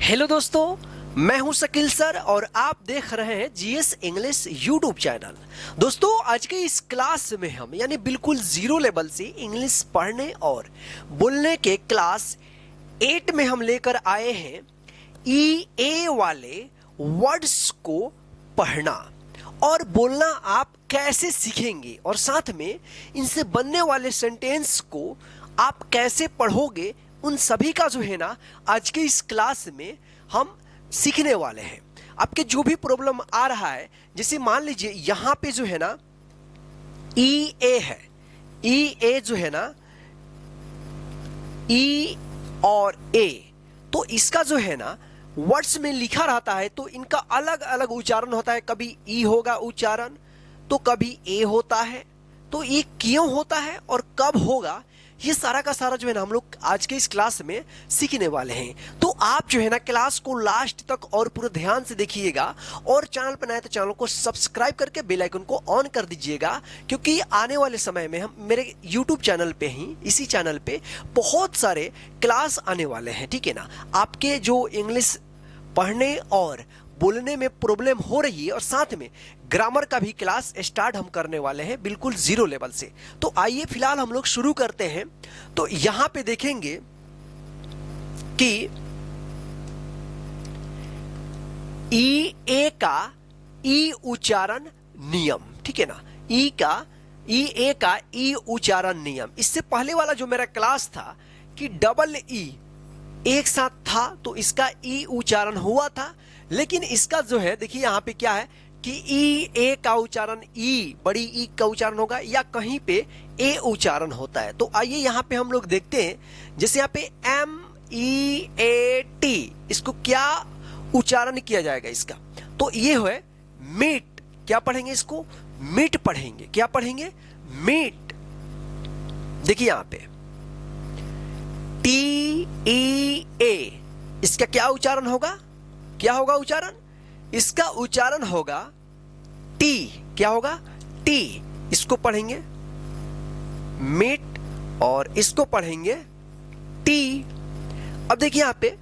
Hello दोस्तों, मैं हूं शकील सर और आप देख रहे हैं जीएस इंग्लिश यूट्यूब चैनल। दोस्तों, आज के इस क्लास में हम यानी बिल्कुल जीरो लेवल से इंग्लिश पढ़ने और बोलने के क्लास 8 में हम लेकर आए हैं ईए वाले वर्ड्स को पढ़ना और बोलना आप कैसे सीखेंगे और साथ में इनसे बनने वाले सेंटेंस को आप कैसे पढ़ोगे, उन सभी का जो है ना आज के इस क्लास में हम सीखने वाले हैं। आपके जो भी प्रॉब्लम आ रहा है, जैसे मान लीजिए यहाँ पे जो है ना ई ए है, ई ए जो है ना ई और ए, तो इसका जो है ना वर्ड्स में लिखा रहता है तो इनका अलग अलग उच्चारण होता है। कभी ई होगा उच्चारण तो कभी ए होता है, तो ये क्यों होता है और कब होगा, ये सारा का सारा जो है ना हम लोग आज के इस क्लास में सीखने वाले हैं। तो आप जो है ना क्लास को लास्ट तक और पूरे ध्यान से देखिएगा और चैनल पर नए तो चैनल को सब्सक्राइब करके बेल आइकन को ऑन कर दीजिएगा, क्योंकि आने वाले समय में हम मेरे यूट्यूब चैनल पे ही इसी चैनल पे बहुत सारे क्लास आने वाले हैं। ठीक है ना, आपके जो इंग्लिश पढ़ने और बोलने में प्रॉब्लम हो रही है और साथ में ग्रामर का भी क्लास स्टार्ट हम करने वाले हैं बिल्कुल जीरो लेवल से। तो आइए फिलहाल हम लोग शुरू करते हैं। तो यहां पे देखेंगे कि ई ए का ई उच्चारण नियम, ठीक है ना, ई ए का ई उच्चारण नियम। इससे पहले वाला जो मेरा क्लास था कि डबल ई एक साथ था तो इसका ई उच्चारण हुआ था, लेकिन इसका जो है देखिए यहाँ पे क्या है कि ई ए का उच्चारण ई बड़ी ई का उच्चारण होगा या कहीं पे ए उच्चारण होता है। तो आइए यहाँ पे हम लोग देखते हैं, जैसे यहाँ पे एम ई ए टी, इसको क्या उच्चारण किया जाएगा इसका, तो ये है मीट। क्या पढ़ेंगे इसको? मीट पढ़ेंगे। क्या पढ़ेंगे? मीट। देखिए यहाँ पे टी ई ए, इसका क्या उच्चारण होगा? क्या होगा उच्चारण? इसका उच्चारण होगा टी। क्या होगा? टी। इसको पढ़ेंगे मीट और इसको पढ़ेंगे टी। अब देखिए यहाँ पे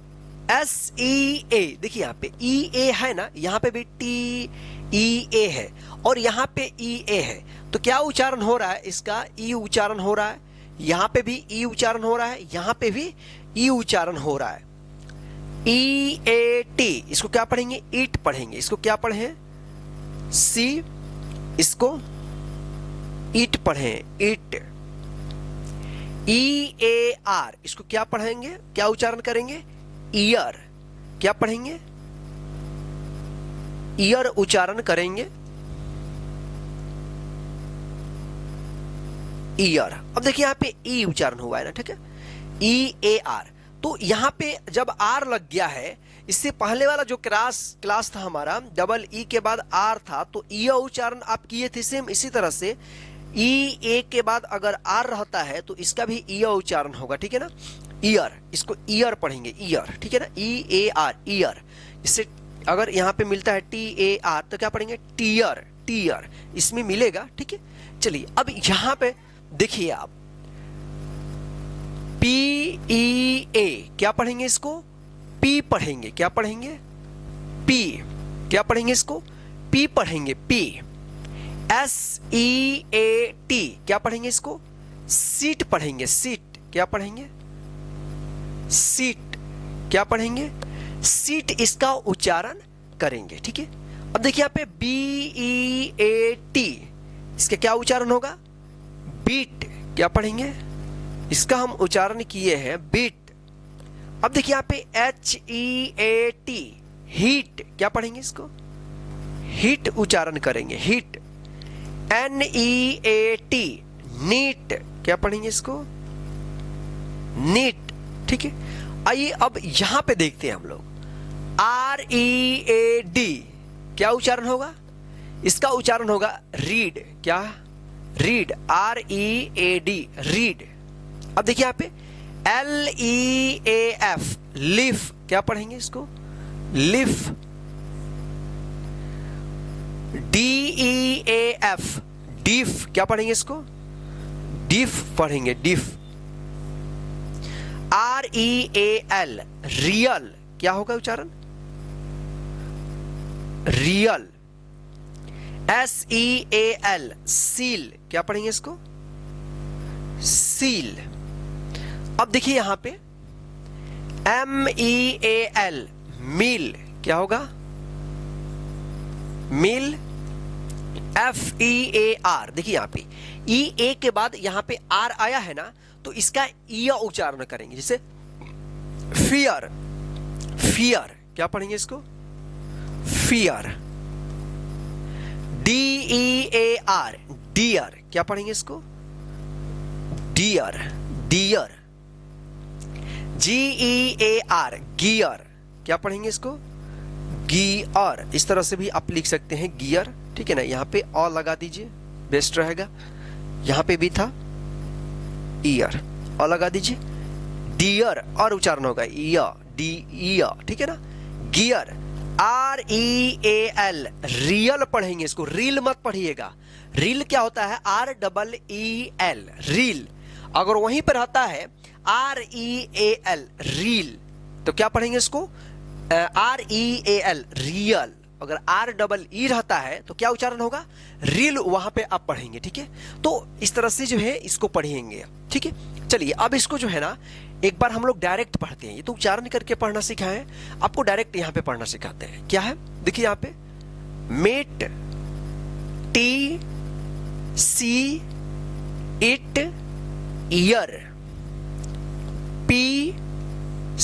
एस ई ए, देखिए यहाँ पे ई ए है ना, यहाँ पे भी टी ई ए है और यहाँ पे ई ए है, तो क्या उच्चारण हो रहा है इसका? ई उच्चारण हो रहा है। यहाँ पे भी ई उच्चारण हो रहा है, यहाँ पे भी ई उच्चारण हो रहा है। ई ए टी, इसको क्या पढ़ेंगे? ईट पढ़ेंगे। इसको क्या पढ़े? सी, इसको ईट पढ़े, ईट। ई ए आर, इसको क्या पढ़ेंगे? क्या उच्चारण करेंगे? ईयर। क्या पढ़ेंगे? ईयर उच्चारण करेंगे, ईयर। अब देखिए यहाँ पे ई उच्चारण हुआ है ना, ठीक है, ई ए आर। तो यहाँ पे जब आर लग गया है, इससे पहले वाला जो क्लास था हमारा डबल ई के बाद आर था, तो ई उच्चारण आप किए थे सेम इसी तरह से। ई ए के बाद अगर आर रहता है तो इसका भी ई उच्चारण होगा, ठीक है ना, ईयर। इसको ईयर पढ़ेंगे, ईयर, ठीक है ना, ई ए आर, ईयर। इससे अगर यहाँ पे मिलता है टी ए आर तो क्या पढ़ेंगे? टीयर, टीयर, इसमें मिलेगा, ठीक है। चलिए अब यहाँ पे देखिए आप पी ई ए, क्या पढ़ेंगे इसको? पी पढ़ेंगे। क्या पढ़ेंगे? पी। क्या पढ़ेंगे इसको? पी पढ़ेंगे, P. S E A T, क्या पढ़ेंगे इसको? सीट पढ़ेंगे, सीट। क्या पढ़ेंगे? सीट। क्या पढ़ेंगे? सीट, इसका उच्चारण करेंगे, ठीक है। अब देखिए यहाँ पे बी ई ए टी, इसका क्या उच्चारण होगा? बीट। क्या पढ़ेंगे? इसका हम उच्चारण किए हैं बीट। अब देखिए यहाँ पे H E A T, heat. क्या पढ़ेंगे इसको? हीट उच्चारण करेंगे, heat. N E A T, neat. क्या पढ़ेंगे इसको? नीट, ठीक है। आइए अब यहां पे देखते हैं हम लोग आर ई ए डी, क्या उच्चारण होगा? इसका उच्चारण होगा रीड। क्या? Read, are E A D, read. अब देखिए यहाँ पे एल ई ए एफ, लिफ। क्या पढ़ेंगे इसको? लिफ। D E A F, deaf. क्या पढ़ेंगे इसको? डिफ पढ़ेंगे, deaf. R E A L, real. क्या होगा उच्चारण? रियल, SEAL, सील, क्या पढ़ेंगे इसको? सील। अब देखिए यहां पे MEAL, मील, क्या होगा? मील। FEAR, देखिए यहां पे EA के बाद यहां पे R आया है ना, तो इसका ईया उच्चारण करेंगे, जैसे फियर, फियर, क्या पढ़ेंगे इसको? फियर। DEAR, डियर, क्या पढ़ेंगे इसको? Dear, dear. GEAR, गियर, क्या पढ़ेंगे इसको? गियर। इस तरह से भी आप लिख सकते हैं गियर, ठीक है ना। यहां पे और लगा दीजिए, बेस्ट रहेगा। यहां पे भी था ईयर, और लगा दीजिए। डियर और उच्चारण होगा ईयर, डी ईयर, ठीक है ना। गियर, REAL, रियल पढ़ेंगे इसको, रील मत पढ़िएगा। रील क्या होता है? REEL, reel. अगर वहीं पर आता है REAL, रील, तो क्या पढ़ेंगे इसको? REAL, real. अगर REE रहता है तो क्या उच्चारण होगा? रील, वहां पे आप पढ़ेंगे, ठीक है। तो इस तरह से जो है इसको पढ़ेंगे, ठीक है। चलिए अब इसको जो है ना एक बार हम लोग डायरेक्ट पढ़ते हैं। ये तो उच्चारण करके पढ़ना सिखाए, आपको डायरेक्ट यहां पे पढ़ना सिखाते हैं। क्या है? देखिए यहां पे met, T C it, year, P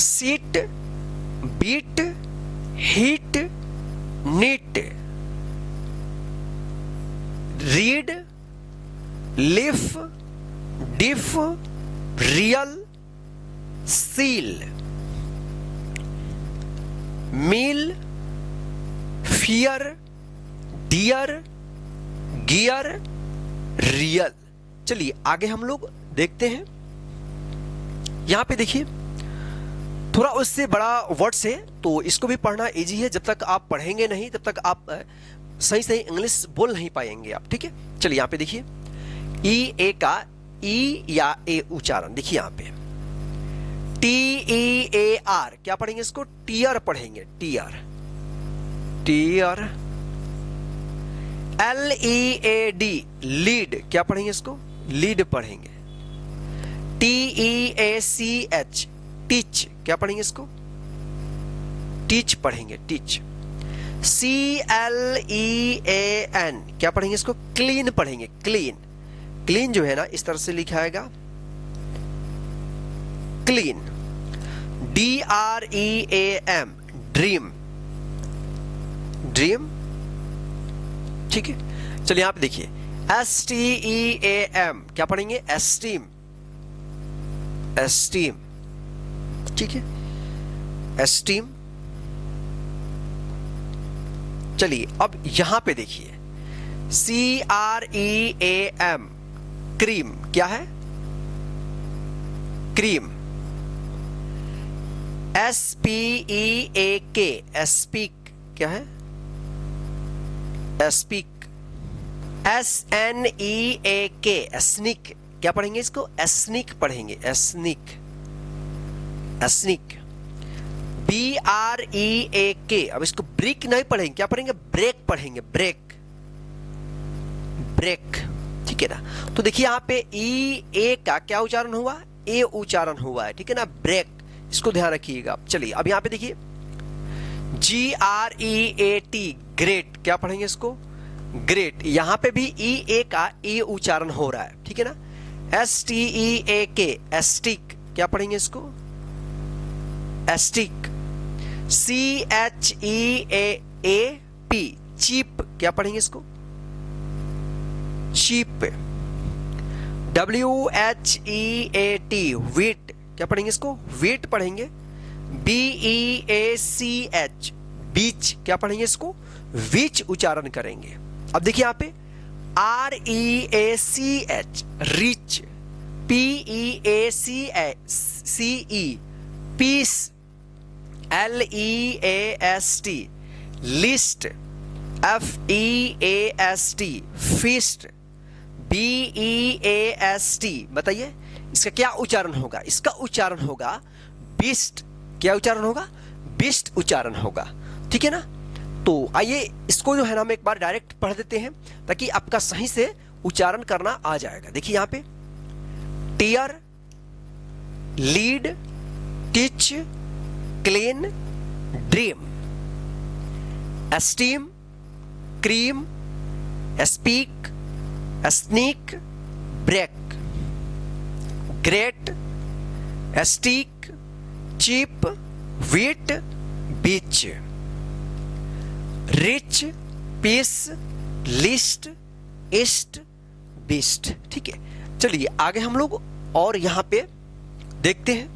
seat, beat, hit, neat, read, leaf, deaf, real, seal, meal, fear, dear, gear, real. चलिए आगे हम लोग देखते हैं। यहां पे देखिए थोड़ा उससे बड़ा वर्ड्स है, तो इसको भी पढ़ना इजी है। जब तक आप पढ़ेंगे नहीं तब तक आप सही सही इंग्लिश बोल नहीं पाएंगे आप, ठीक है। चलिए यहां पे देखिए EA का ई या ए उच्चारण, देखिए यहां पे TEAR, क्या पढ़ेंगे इसको? टीयर पढ़ेंगे, टीयर, टीयर। LEAD, लीड, क्या पढ़ेंगे इसको? लीड पढ़ेंगे। TEACH, टीच, क्या पढ़ेंगे इसको? टीच पढ़ेंगे, टीच। CLEAN, क्या पढ़ेंगे इसको? क्लीन पढ़ेंगे, क्लीन। क्लीन जो है ना इस तरह से लिखा आएगा, क्लीन। DREAM, ड्रीम, ड्रीम, ठीक है। चलिए यहां पे देखिए STEAM, क्या पढ़ेंगे? एस्टीम, एस्टीम, ठीक है, एस्टीम। चलिए अब यहां पे देखिए CREAM, क्रीम, क्या है? क्रीम। SPEAK, स्पीक, क्या है? स्पीक। SNEAK, स्नीक, क्या पढ़ेंगे इसको? स्नीक पढ़ेंगे, स्नीक, स्नीक। BREAK, अब इसको ब्रेक नहीं पढ़ेंगे, क्या पढ़ेंगे? ब्रेक पढ़ेंगे, ब्रेक, ब्रेक, ठीक है ना। तो देखिए यहाँ पे EA का क्या उच्चारण हुआ? ए उच्चारण हुआ है, ठीक है ना, ब्रेक। इसको ध्यान रखिएगा। चलिए अब यहाँ पे देखिए GREAT, ग्रेट, क्या पढ़ेंगे इसको? ग्रेट। यहां पे भी EA का ए उच्चारण हो रहा है, ठीक है ना। STEAK, एस्टिक, क्या पढ़ेंगे इसको? एस्टिक। CHEAP, चीप, क्या पढ़ेंगे इसको? चीप। WHEAT, वीट, क्या पढ़ेंगे इसको? वीट पढ़ेंगे। BEACH, बीच, क्या पढ़ेंगे इसको? विच उच्चारण करेंगे। अब देखिए यहां पे REACH, rich. PEACE, peace. LEAST, list. FEAST, feast. BEAST, बताइए इसका क्या उच्चारण होगा? इसका उच्चारण होगा बीस्ट। क्या उच्चारण होगा? बेस्ट उच्चारण होगा, ठीक है ना। तो आइए इसको जो है ना हम एक बार डायरेक्ट पढ़ देते हैं ताकि आपका सही से उच्चारण करना आ जाएगा। देखिए यहाँ पे tear, lead, teach, clean, dream, esteem, cream, speak, sneak, break, great, steak, cheap, wheat, beach, reach, peace, least, east, beast. ठीक है, चलिए आगे हम लोग और यहां पे देखते हैं।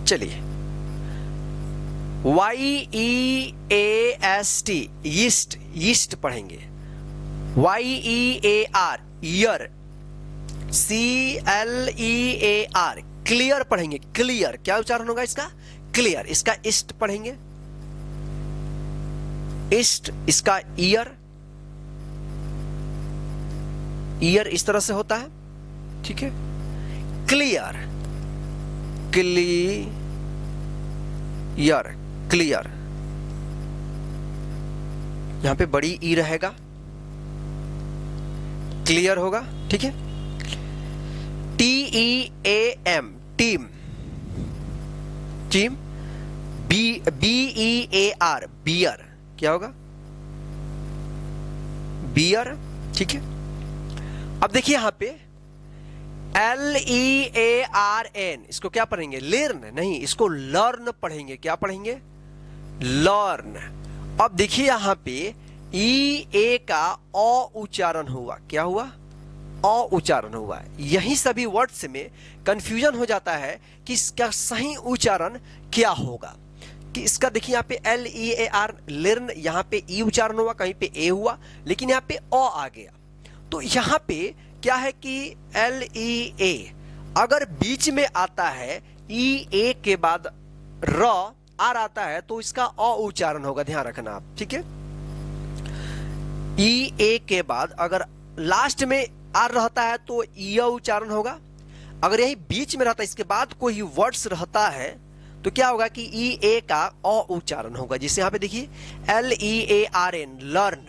चलिए YEAST ईस्ट, ईस्ट पढ़ेंगे। YEAR ईयर, CLEAR क्लियर पढ़ेंगे। क्लियर क्या उच्चारण होगा इसका? क्लियर। इसका ईस्ट पढ़ेंगे, ईस्ट। इसका ईयर, ईयर इस तरह से होता है, ठीक है। क्लियर, क्लियर, क्लियर, यहां पे बड़ी ई रहेगा, क्लियर होगा, ठीक है। TEAM team, team. BEAR beer, क्या होगा? बियर, ठीक है। अब देखिए यहां पे LEARN इसको क्या पढ़ेंगे? लर्न नहीं, इसको लर्न पढ़ेंगे। क्या पढ़ेंगे? लर्न। अब देखिए यहां पे EA का अ उच्चारण हुआ। क्या हुआ? अ उच्चारण हुआ। यही सभी वर्ड्स में कंफ्यूजन हो जाता है कि इसका सही उच्चारण क्या होगा। कि इसका देखिए यहाँ पे LEAR लर्न, यहाँ पे ई उच्चारण हुआ, कहीं पे ए हुआ, लेकिन यहाँ पे अ आ गया। तो यहाँ पे क्या है कि LEA अगर बीच में आता है, EA के बाद र आर आता है, तो इसका अ उच्चारण होगा। ध्यान रखना आप, ठीक है। EA के बाद अगर लास्ट में आर रहता है तो ई उच्चारण होगा। अगर यही बीच में रहता है, इसके बाद कोई वर्ड्स रहता है, तो क्या होगा कि EA का अ उच्चारण होगा। जिससे यहां पे देखिए LEARN लर्न,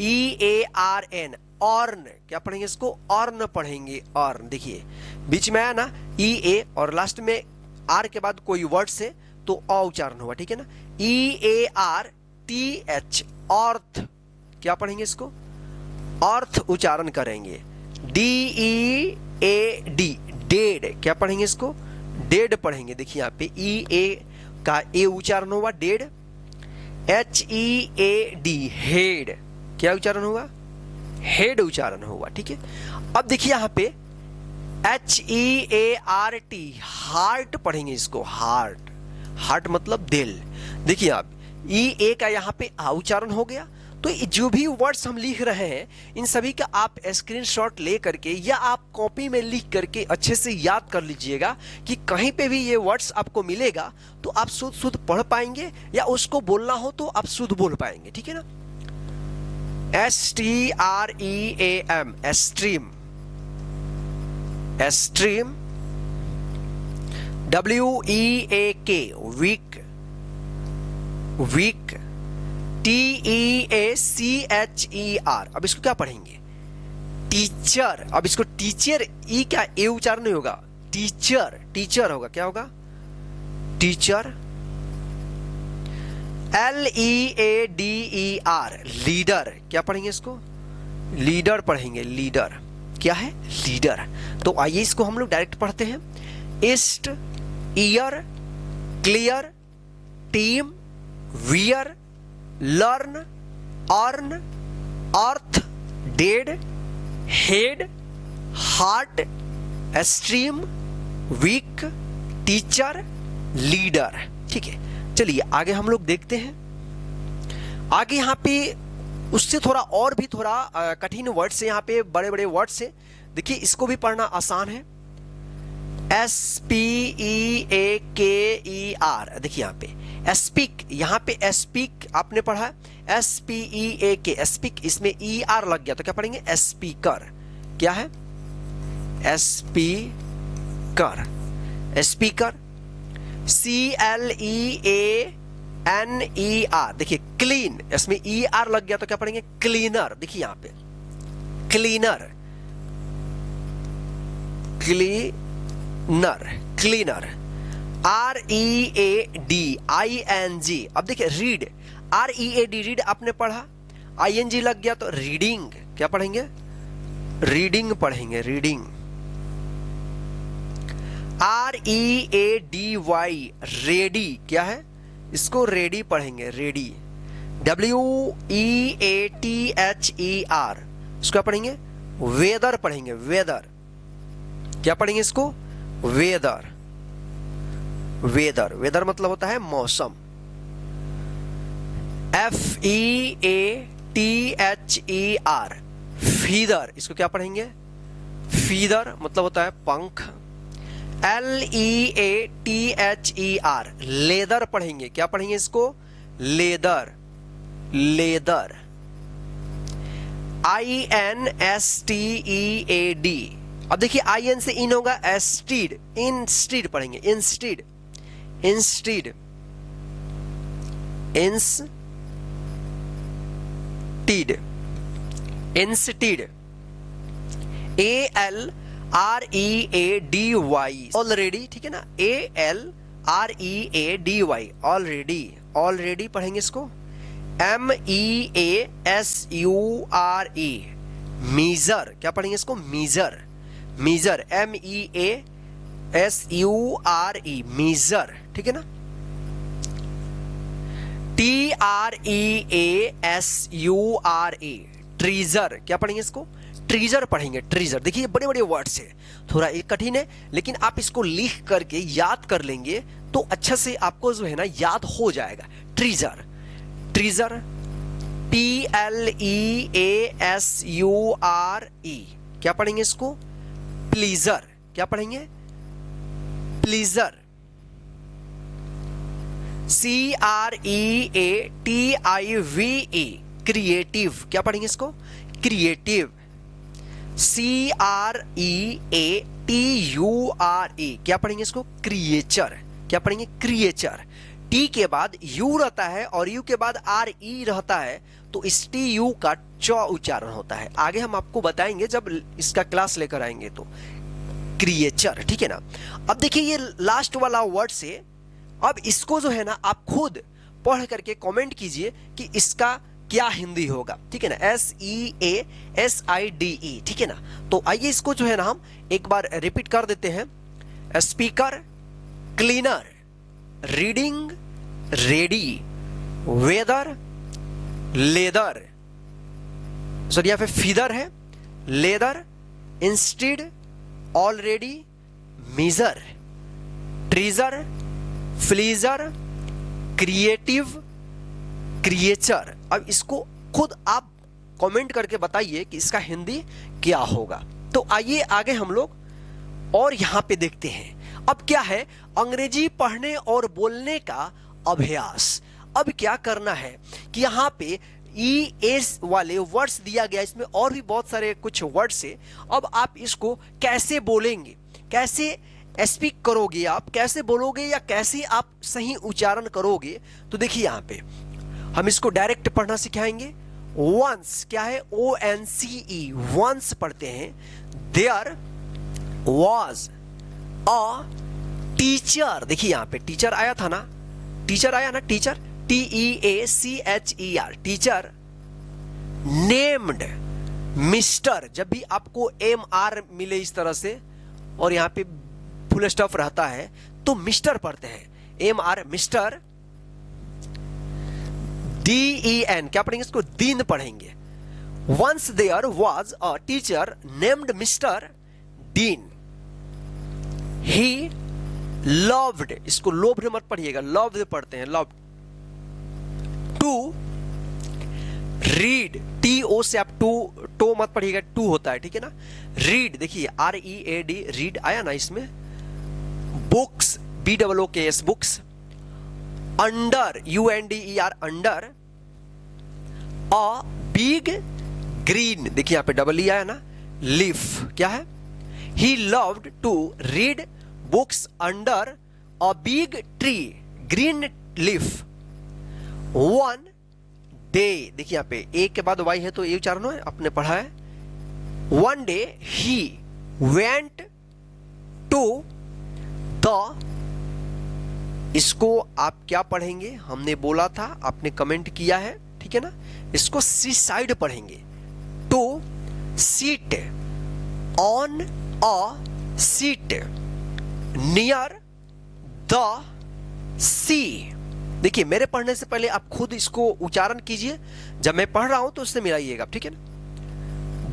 EARN ऑर्न। क्या पढ़ेंगे इसको? ऑर्न पढ़ेंगे। ऑर्न, देखिए बीच में आया ना EA और लास्ट में आर के बाद कोई वर्ड से, तो अ उच्चारण हुआ, ठीक है ना। EARTH अर्थ, क्या पढ़ेंगे इसको? अर्थ उच्चारण करेंगे। DEAD डेड, क्या पढ़ेंगे इसको? डेड पढ़ेंगे। देखिए यहाँ पे EA का ए उच्चारण हुआ, डेड। HEAD हेड, क्या उच्चारण हुआ? हेड उच्चारण हुआ, ठीक है। अब देखिए यहां पे HEART हार्ट पढ़ेंगे इसको। हार्ट, हार्ट मतलब दिल। देखिए आप EA का यहां पे आ उच्चारण हो गया। तो जो भी वर्ड्स हम लिख रहे हैं, इन सभी का आप स्क्रीनशॉट ले करके या आप कॉपी में लिख करके अच्छे से याद कर लीजिएगा कि कहीं पे भी ये वर्ड्स आपको मिलेगा तो आप शुद्ध शुद्ध पढ़ पाएंगे, या उसको बोलना हो तो आप शुद्ध बोल पाएंगे, ठीक है ना। STREAM stream, stream. WEAK weak, weak. TEACHER, अब इसको क्या पढ़ेंगे? टीचर। अब इसको टीचर, ई क्या ए उच्चारण नहीं होगा, टीचर, टीचर होगा। क्या होगा? टीचर। LEADER लीडर, क्या पढ़ेंगे इसको? लीडर पढ़ेंगे। लीडर क्या है? लीडर। तो आइए इसको हम लोग डायरेक्ट पढ़ते हैं। East, year, clear, team, wear, learn, earn, earth, dead, head, heart, stream, weak, teacher, leader. ठीक है, चलिए आगे हम लोग देखते हैं। आगे यहाँ पे उससे थोड़ा और भी थोड़ा कठिन वर्ड्स है, यहाँ पे बड़े बड़े वर्ड्स है। देखिए इसको भी पढ़ना आसान है। SPEAKER, देखिए यहाँ पे स्पीक, यहाँ पे स्पीक आपने पढ़ा है SPEAK स्पीक, इसमें ER लग गया तो क्या पढ़ेंगे? स्पीकर। क्या है? Speaker, speaker. CLEANER, देखिए क्लीन, इसमें ER लग गया तो क्या पढ़ेंगे? क्लीनर। देखिए यहां पे क्लीनर, क्लीनर, क्लीनर। READING, अब देखिए रीड, READ रीड आपने पढ़ा, ING लग गया तो रीडिंग, क्या पढ़ेंगे? रीडिंग पढ़ेंगे, रीडिंग। READY रेडी, क्या है? इसको रेडी पढ़ेंगे, रेडी। WEATHER, इसको क्या पढ़ेंगे? वेदर पढ़ेंगे, वेदर, क्या पढ़ेंगे इसको? वेदर, वेदर, वेदर मतलब होता है मौसम। FEATHER फीदर, इसको क्या पढ़ेंगे? फीदर मतलब होता है पंख। LEATHER लेदर पढ़ेंगे, क्या पढ़ेंगे इसको? Leather, leather. INSTEAD, अब देखिए IN से इन होगा, एस्टीड, इंस्टीड पढ़ेंगे, instead, instead, instead, instead. ALREADY already, ठीक है ना? ALREADY ऑलरेडी, ऑलरेडी पढ़ेंगे इसको। MEASURE मीजर, क्या पढ़ेंगे इसको? मीजर, मीजर, MEASURE मीजर, ठीक है ना? TREASURE ट्रीजर, क्या पढ़ेंगे इसको? ट्रीजर पढ़ेंगे, ट्रीजर। देखिए बड़े बड़े वर्ड्स है, थोड़ा एक कठिन है, लेकिन आप इसको लिख करके याद कर लेंगे तो अच्छा से आपको जो है ना याद हो जाएगा। ट्रीजर, ट्रीजर, PLEASURE, क्या पढ़ेंगे इसको? प्लीजर, क्या पढ़ेंगे? प्लीजर। CREATIVE क्रिएटिव, क्या पढ़ेंगे इसको? क्रिएटिव। CREATURE क्या पढ़ेंगे इसको? क्रिएचर, क्या पढ़ेंगे? क्रिएचर। टी के बाद यू रहता है और यू के बाद RE रहता है, तो इस TU का च उच्चारण होता है। आगे हम आपको बताएंगे जब इसका क्लास लेकर आएंगे तो। क्रिएचर, ठीक है ना? अब देखिए ये लास्ट वाला वर्ड से, अब इसको जो है ना आप खुद पढ़ करके कमेंट कीजिए कि इसका क्या हिंदी होगा, ठीक है ना? SEASIDE, ठीक है ना? तो आइए इसको जो है ना हम एक बार रिपीट कर देते हैं। Speaker, cleaner, reading, ready, weather, leather, sorry यहाँ पे फीदर है, leather, instead, already, measure, treasure, pleasure, creative, creature. अब इसको खुद आप कमेंट करके बताइए कि इसका हिंदी क्या होगा। तो आइए आगे हम लोग और यहां पे देखते हैं। अब क्या है? अंग्रेजी पढ़ने और बोलने का अभ्यास। अब क्या करना है कि यहां पे ES वाले वर्ड्स दिया गया, इसमें और भी बहुत सारे कुछ वर्ड्स है। अब आप इसको कैसे बोलेंगे, कैसे स्पीक करोगे, आप कैसे बोलोगे या कैसे आप सही उच्चारण करोगे, तो देखिए यहां पे हम इसको डायरेक्ट पढ़ना सिखाएंगे। वंस, क्या है? ONCE, वंस पढ़ते हैं। देयर वाज अ टीचर, देखिए यहां पे टीचर आया था ना, टीचर आया ना, teacher, TEACHER, teacher. Named, mister, जब भी आपको MR मिले इस तरह से और यहां पे फुल स्टॉप रहता है तो मिस्टर पढ़ते हैं, MR, मिस्टर। DEN, क्या पढ़ेंगे इसको? दिन पढ़ेंगे। Once there was a teacher named Mr. Dean. He loved, इसको loved मत पढ़िएगा, loved पढ़ते हैं, loved to read, TO से आप टो मत पढ़िएगा, टू होता है, ठीक है ना? read, देखिए READ, read आया ना इसमें। books, BOOKS, books। under, UNDER, under a big green, देखिए यहां पे डबल ई आया ना, leaf, क्या है? He loved to read books under a big tree green leaf one day, देखिए यहाँ पे ए के बाद वाई है तो ये उच्चारण है, आपने पढ़ा है। One day he went to the, इसको आप क्या पढ़ेंगे, हमने बोला था, आपने कमेंट किया है, ठीक है ना। इसको सी साइड पढ़ेंगे। To seat on a seat near the sea. देखिए मेरे पढ़ने से पहले आप खुद इसको उच्चारण कीजिए, जब मैं पढ़ रहा हूं तो उससे मिलाइएगा, ठीक है ना।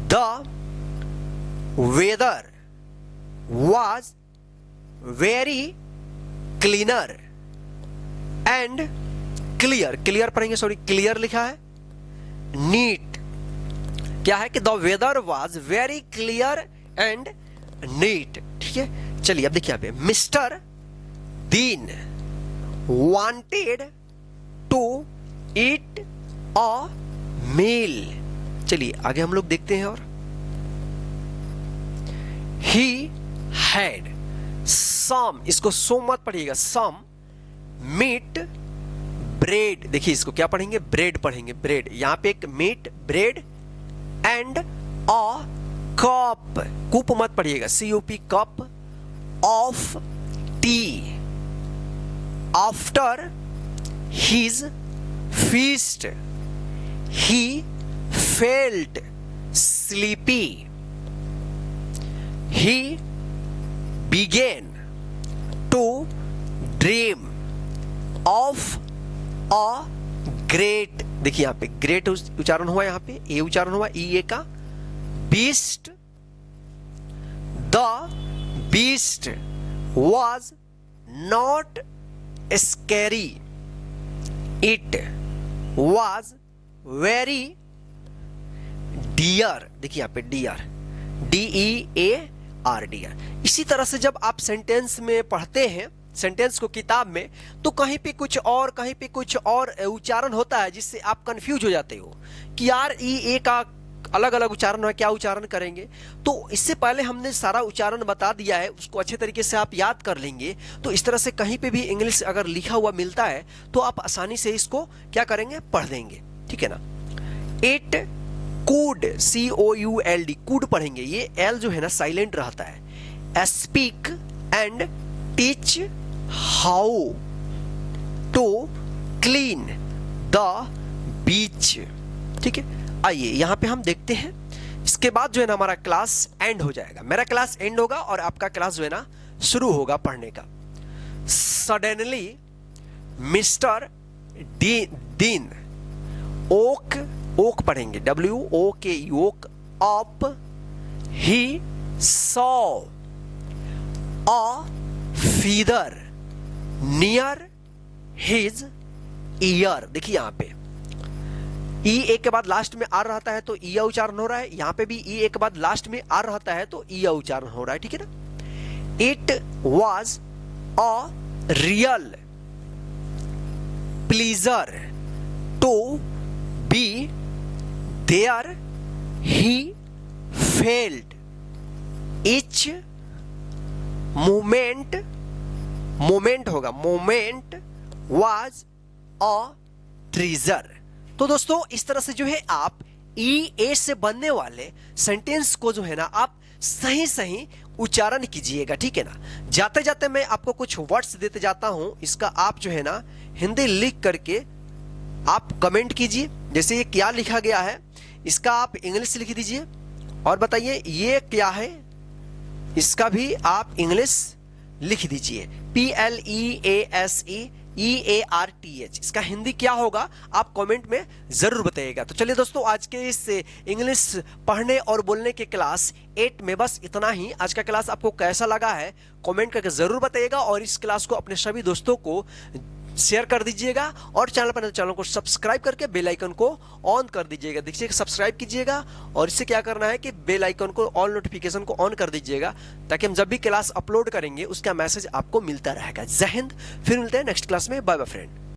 The weather was very cleaner and clear, clear पढ़ेंगे, सॉरी क्लियर लिखा है, नीट। क्या है कि the weather was very clear and neat, ठीक है। चलिए अब देखिए यहाँ पे mister Deen wanted to eat अ मील। चलिए आगे हम लोग देखते हैं। और ही हैड सम, इसको सो मत पढ़िएगा, सम मीट ब्रेड, देखिए इसको क्या पढ़ेंगे, ब्रेड पढ़ेंगे, ब्रेड। यहां पे एक meat bread and a cup, coop मत पढ़िएगा, CUP cup of tea after his feast he felt sleepy, he began to dream of a great, देखिए यहां पे ग्रेट उच्चारण हुआ, यहां पे ए उच्चारण हुआ, ई का beast, the beast was not scary, it was very dear, देखिए यहां पे डियर, DEAR, डियर। इसी तरह से जब आप सेंटेंस में पढ़ते हैं, सेंटेंस को किताब में, तो कहीं पे कुछ और कहीं पे कुछ और उच्चारण होता है, जिससे आप कंफ्यूज हो जाते हो कि यार ए का अलग अलग उच्चारण है, क्या उच्चारण करेंगे। तो इससे पहले हमने सारा उच्चारण बता दिया है, उसको अच्छे तरीके से आप याद कर लेंगे। तो इस तरह से कहीं पे भी इंग्लिश अगर लिखा हुआ मिलता है तो आप आसानी से इसको क्या करेंगे, पढ़ देंगे, ठीक है ना। इट कूड, COULD, कूड पढ़ेंगे, ये एल जो है ना साइलेंट रहता है। Speak and teach how to clean the beach, ठीक है। आइए यहां पे हम देखते हैं, इसके बाद जो है ना हमारा क्लास एंड हो जाएगा, मेरा क्लास एंड होगा और आपका क्लास जो है ना शुरू होगा पढ़ने का। सडनली मिस्टर दीन ओक, ओक पढ़ेंगे, WOK, woke up, he saw a feather near his ear, देखिए यहां पे ए के बाद लास्ट में आर रहता है तो ईया उच्चारण हो रहा है, यहां पे भी ए के बाद लास्ट में आर रहता है तो ईया उच्चारण हो रहा है, ठीक है ना। It was a real pleasure to be there, he felt each moment, moment होगा, मोमेंट वाज अ ट्रीजर। तो दोस्तों इस तरह से जो है आप EA से बनने वाले सेंटेंस को जो है ना आप सही सही उच्चारण कीजिएगा, ठीक है ना। जाते जाते मैं आपको कुछ वर्ड्स देते जाता हूं, इसका आप जो है ना हिंदी लिख करके आप कमेंट कीजिए। जैसे ये क्या लिखा गया है, इसका आप इंग्लिश लिख दीजिए और बताइए ये क्या है, इसका भी आप इंग्लिश लिख दीजिए। PLEASEEARTH, इसका हिंदी क्या होगा आप कमेंट में जरूर बताइएगा। तो चलिए दोस्तों, आज के इस इंग्लिश पढ़ने और बोलने के क्लास 8 में बस इतना ही। आज का क्लास आपको कैसा लगा है कमेंट करके जरूर बताइएगा और इस क्लास को अपने सभी दोस्तों को शेयर कर दीजिएगा और चैनल पर चैनल को सब्सक्राइब करके बेल आइकन को ऑन कर दीजिएगा। देखिए सब्सक्राइब कीजिएगा और इससे क्या करना है कि बेल आइकन को ऑल नोटिफिकेशन को ऑन कर दीजिएगा ताकि हम जब भी क्लास अपलोड करेंगे उसका मैसेज आपको मिलता रहेगा। जय हिंद, फिर मिलते हैं नेक्स्ट क्लास में। Bye bye friend.